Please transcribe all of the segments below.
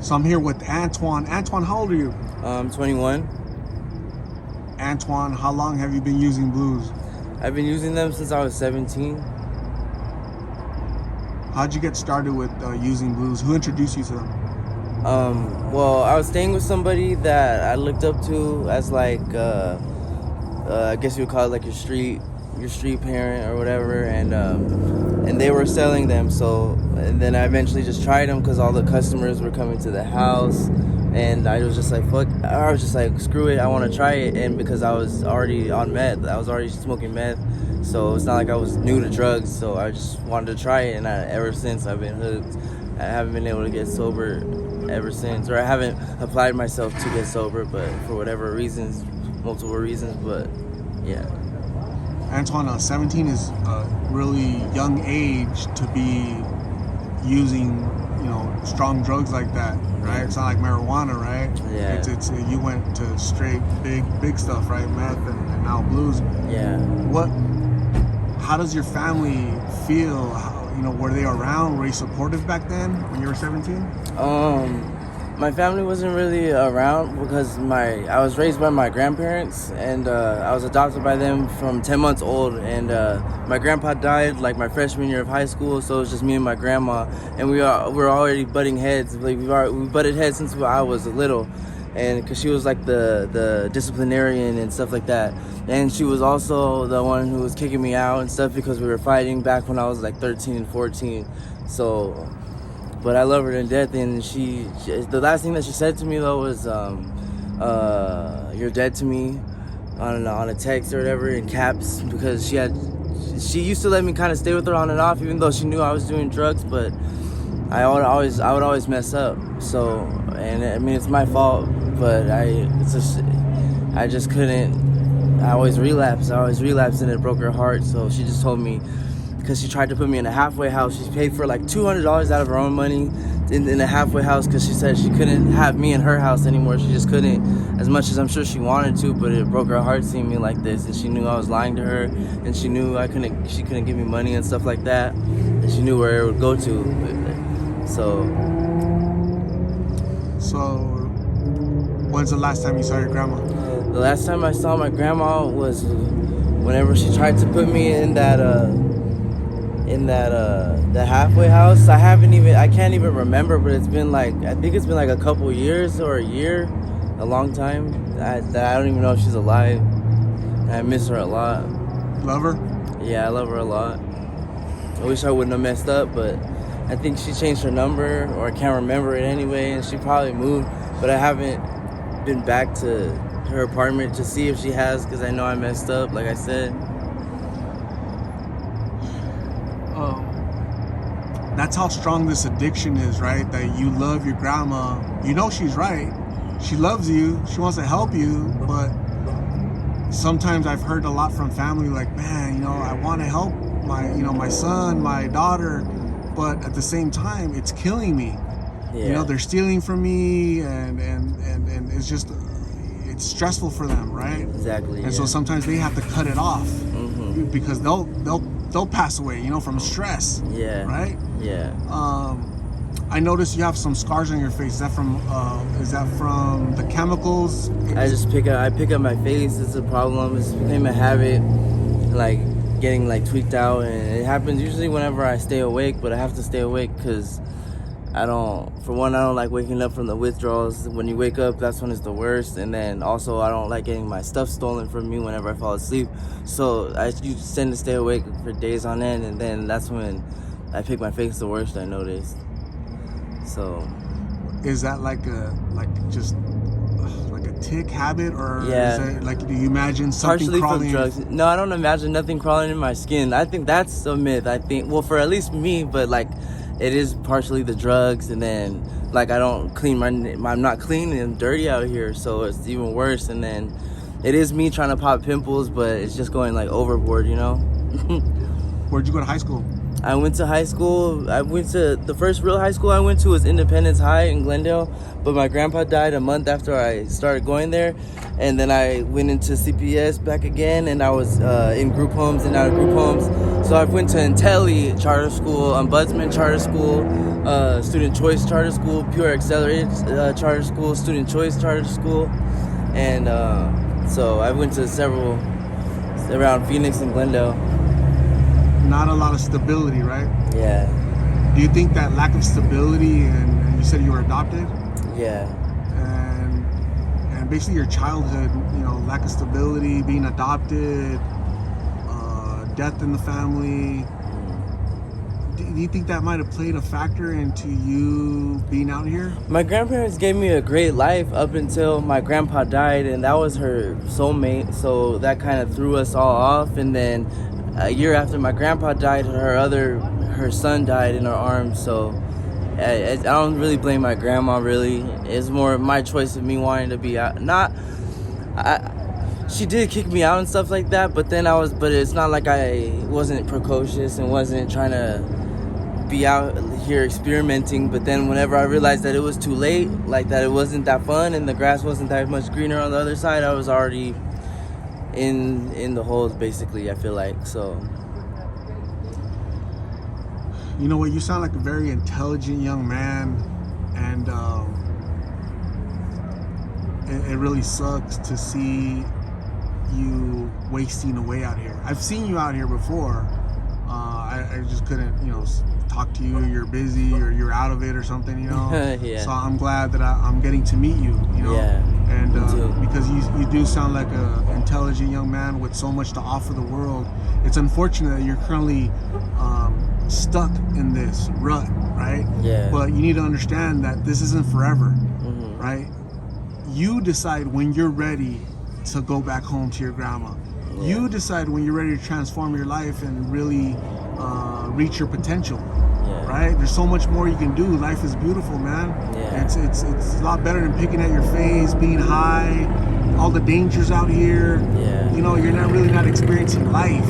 So I'm here with Antoine. Antoine, how old are you? 21. Antoine, how long have you been using blues? I've been using them since I was 17. How'd you get started with using blues? Who introduced you to them? Well, I was staying with somebody that I looked up to as like, I guess you would call it like your street parent or whatever, and they were selling them. So, and then I eventually just tried them because all the customers were coming to the house, and I was just like, fuck. I was just like, screw it, I want to try it. And because I was already on meth, I was already smoking meth, so it's not like I was new to drugs. So I just wanted to try it, and ever since I've been hooked. I haven't been able to get sober ever since, or I haven't applied myself to get sober, but for whatever reasons, multiple reasons, but yeah. Antoine, 17 is a really young age to be using, strong drugs like that, right? It's not like marijuana, right? Yeah. It's you went to straight big stuff, right? Meth and now blues. Yeah. How does your family feel? Were they around? Were you supportive back then when you were 17? My family wasn't really around because I was raised by my grandparents, and I was adopted by them from 10 months old, and my grandpa died like my freshman year of high school, so it was just me and my grandma, and we're already butting heads. Like we butted heads since I was little, and because she was like the disciplinarian and stuff like that, and she was also the one who was kicking me out and stuff because we were fighting back when I was like 13 and 14. So, but I love her to death, and she the last thing that she said to me though was, "You're dead to me," on a text or whatever in caps, because she used to let me kind of stay with her on and off, even though she knew I was doing drugs, but I would always mess up. So, and I mean, it's my fault, but I just couldn't. I always relapsed, and it broke her heart. So she just told me, because she tried to put me in a halfway house. She paid for like $200 out of her own money in a halfway house, because she said she couldn't have me in her house anymore. She just couldn't, as much as I'm sure she wanted to, but it broke her heart seeing me like this. And she knew I was lying to her, and she knew she couldn't give me money and stuff like that, and she knew where it would go to. So when's the last time you saw your grandma? The last time I saw my grandma was whenever she tried to put me in that the halfway house. I can't even remember, but it's been like, I think it's been like a couple years or a year, a long time. I don't even know if she's alive. I miss her a lot. Love her? Yeah, I love her a lot. I wish I wouldn't have messed up, but I think she changed her number, or I can't remember it anyway, and she probably moved, but I haven't been back to her apartment to see if she has, because I know I messed up, like I said. That's how strong this addiction is, right? That you love your grandma. You know she's right. She loves you. She wants to help you. But sometimes I've heard a lot from family like, man, I want to help my son, my daughter. But at the same time, it's killing me. Yeah. They're stealing from me, and it's just, it's stressful for them, right? Exactly. And so sometimes they have to cut it off, because they'll pass away, from stress. Yeah. Right? Yeah. I noticed you have some scars on your face. Is that from the chemicals? I pick up my face. It's a problem. It's became a habit, like getting like tweaked out, and it happens usually whenever I stay awake. But I have to stay awake because I don't like waking up from the withdrawals. When you wake up, that's when it's the worst. And then also, I don't like getting my stuff stolen from me whenever I fall asleep. So I tend to stay awake for days on end, and then that's when I pick my face the worst, I noticed. So, is that like a tick habit, or yeah, is it like, do you imagine something partially crawling? From drugs? No, I don't imagine nothing crawling in my skin. I think that's a myth. I think, well, for at least me, but like, it is partially the drugs, and then like I don't clean I'm not clean and dirty out here, so it's even worse. And then it is me trying to pop pimples, but it's just going like overboard, Where'd you go to high school? I went to high school. The first real high school I went to was Independence High in Glendale, but my grandpa died a month after I started going there, and then I went into CPS back again, and I was in group homes and out of group homes. So I went to Intelli Charter School, Ombudsman Charter School, Student Choice Charter School, Pure Accelerated Charter School, Student Choice Charter School, and so I went to several around Phoenix and Glendale. Not a lot of stability, right? Yeah. Do you think that lack of stability, and you said you were adopted, Yeah. and basically your childhood, lack of stability, being adopted, death in the family, do you think that might have played a factor into you being out here? My grandparents gave me a great life up until my grandpa died, and that was her soulmate, so that kind of threw us all off. And then a year after my grandpa died, her son died in her arms. So I don't really blame my grandma. Really, it's more my choice of me wanting to be out. She did kick me out and stuff like that, but it's not like I wasn't precocious and wasn't trying to be out here experimenting. But then whenever I realized that it was too late, like that it wasn't that fun and the grass wasn't that much greener on the other side, I was already in the holes, basically, I feel like. So You know what? You sound like a very intelligent young man, and it really sucks to see you wasting away out here. I've seen you out here before. I just couldn't, talk to you. You're busy, or you're out of it, or something, Yeah. So I'm glad that I'm getting to meet you. Yeah. And Me too. because you do sound like an intelligent young man with so much to offer the world. It's unfortunate that you're currently stuck in this rut, right? Yeah. But you need to understand that this isn't forever, Mhm. right? You decide when you're ready to go back home to your grandma. Yeah. You decide when you're ready to transform your life and really reach your potential. Yeah. Right? There's so much more you can do. Life is beautiful, man. Yeah. It's a lot better than picking at your face, being high, all the dangers out here. Yeah. You're not experiencing life.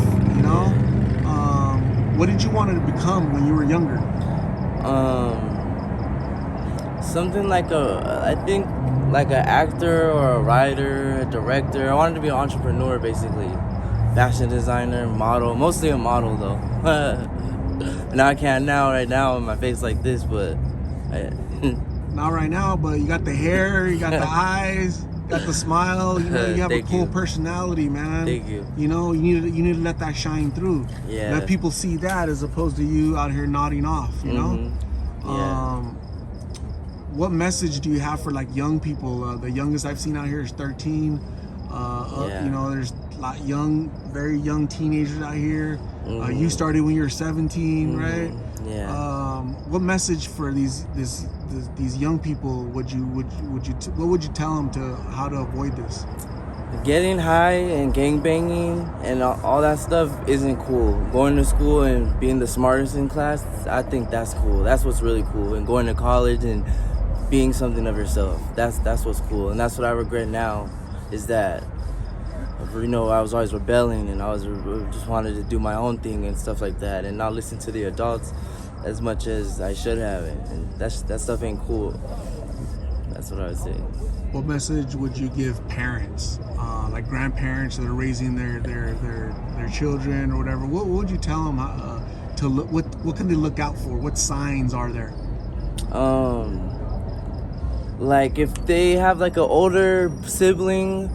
What did you want to become when you were younger? Something like I think like an actor or a writer, a director. I wanted to be an entrepreneur, basically. Fashion designer, model, mostly a model though. Now I can't right now with my face like this, but Not right now, but you got the hair, you got the eyes, got the smile. You have a Thank cool you. personality, man. Thank you. You need to let that shine through. Yeah. Let people see that as opposed to you out here nodding off. Mhm. Yeah. What message do you have for like young people? The youngest I've seen out here is 13. Yeah. There's a lot very young teenagers out here. Mhm. You started when you were 17, Mhm. right? Yeah. What message for these young people what would you tell them to how to avoid this? Getting high and gangbanging and all that stuff isn't cool. Going to school and being the smartest in class, I think that's cool. That's what's really cool. And going to college and being something of yourself, that's what's cool. And that's what I regret now, is that I was always rebelling, and I just wanted to do my own thing and stuff like that, and not listen to the adults as much as I should have. And that stuff ain't cool. That's what I would say. What message would you give parents, like grandparents that are raising their children or whatever? What would you tell them to look? What can they look out for? What signs are there? Like if they have like an older sibling,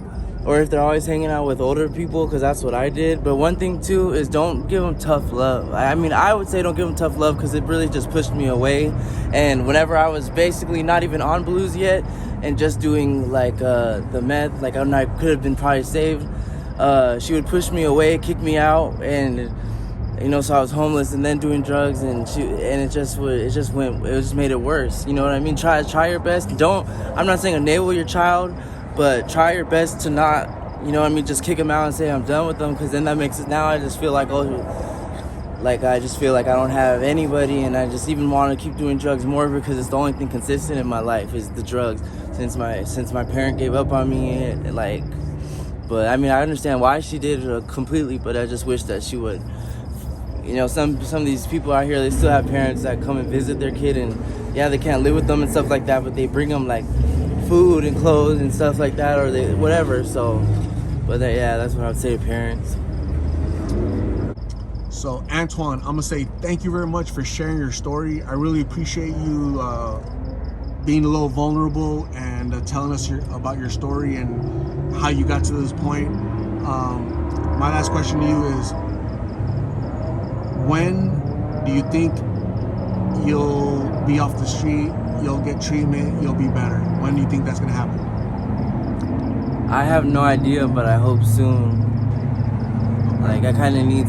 or if they're always hanging out with older people, because that's what I did. But one thing too is don't give them tough love. I mean, I would say don't give them tough love, because it really just pushed me away. And whenever I was basically not even on blues yet and just doing like the meth, like I could have been probably saved, she would push me away, kick me out, and so I was homeless and then doing drugs, and it just made it worse. You know what I mean? Try your best. I'm not saying enable your child, but try your best to not, just kick them out and say I'm done with them, because then that makes it, now I just feel like, I just feel like I don't have anybody, and I just even want to keep doing drugs more, because it's the only thing consistent in my life is the drugs, since my parent gave up on me, but I mean, I understand why she did it completely, but I just wish that she would you know, some of these people out here, they still have parents that come and visit their kid, and yeah, they can't live with them and stuff like that, but they bring them like food and clothes and stuff like that, or they whatever. So, but yeah, that's what I would say to parents. So Antoine, I'm gonna say thank you very much for sharing your story. I really appreciate you being a little vulnerable and telling us about your story and how you got to this point. My last question to you is, when do you think you'll be off the street, you'll get treatment, you'll be better? When do you think that's gonna happen? I have no idea, but I hope soon. Like, I kind of need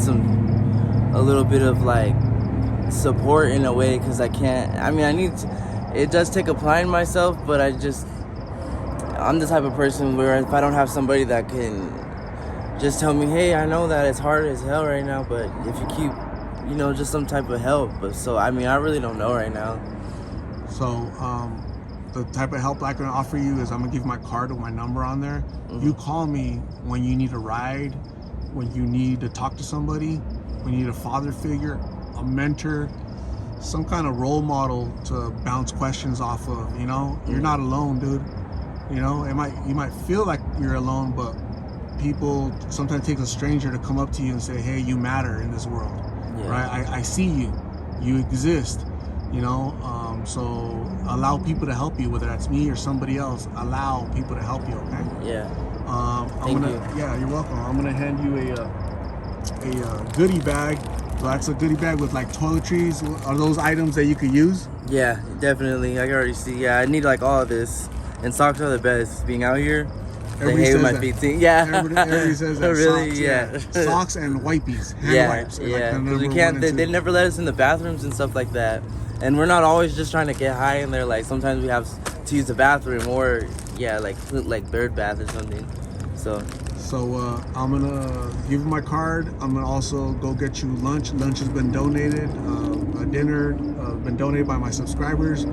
a little bit of like support in a way, because I can't, it does take applying myself, but I'm the type of person where if I don't have somebody that can just tell me, hey, I know that it's hard as hell right now, but if you keep, you know, just some type of help. But so, I really don't know right now. So, the type of help I can offer you is I'm gonna give my card with my number on there. Mm-hmm. You call me when you need a ride, when you need to talk to somebody, when you need a father figure, a mentor, some kind of role model to bounce questions off of. You know, you're not alone, dude. You know, you might feel like you're alone, but people sometimes take a stranger to come up to you and say, hey, you matter in this world. Yeah. Right? I see you exist, you know. So allow people to help you, whether that's me or somebody else. Allow people to help you, okay? Yeah. Thank you. Yeah, you're welcome. I'm gonna hand you a goodie bag. So that's a goodie bag with like toiletries. Are those items that you could use? Yeah, definitely. I can already see. Yeah, I need like all of this. And socks are the best. Being out here, everybody says my that. Feet thing. Yeah. Everybody says that. Really? Socks, yeah. Socks and wipies, hand wipes. Yeah. Like Because we can't. They never let us in the bathrooms and stuff like that. And we're not always just trying to get high in there. Like sometimes we have to use the bathroom, or like bird bath or something. So I'm gonna give you my card. I'm gonna also go get you lunch. Lunch has been donated. A dinner been donated by my subscribers.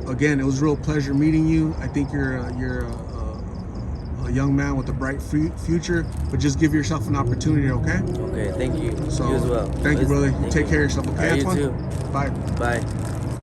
Again, it was a real pleasure meeting you. I think you're a young man with a bright future, but just give yourself an opportunity, okay? Okay, thank you. So, you as well. Thank you, brother. Take care of yourself, okay, Antoine? You too. Bye. Bye.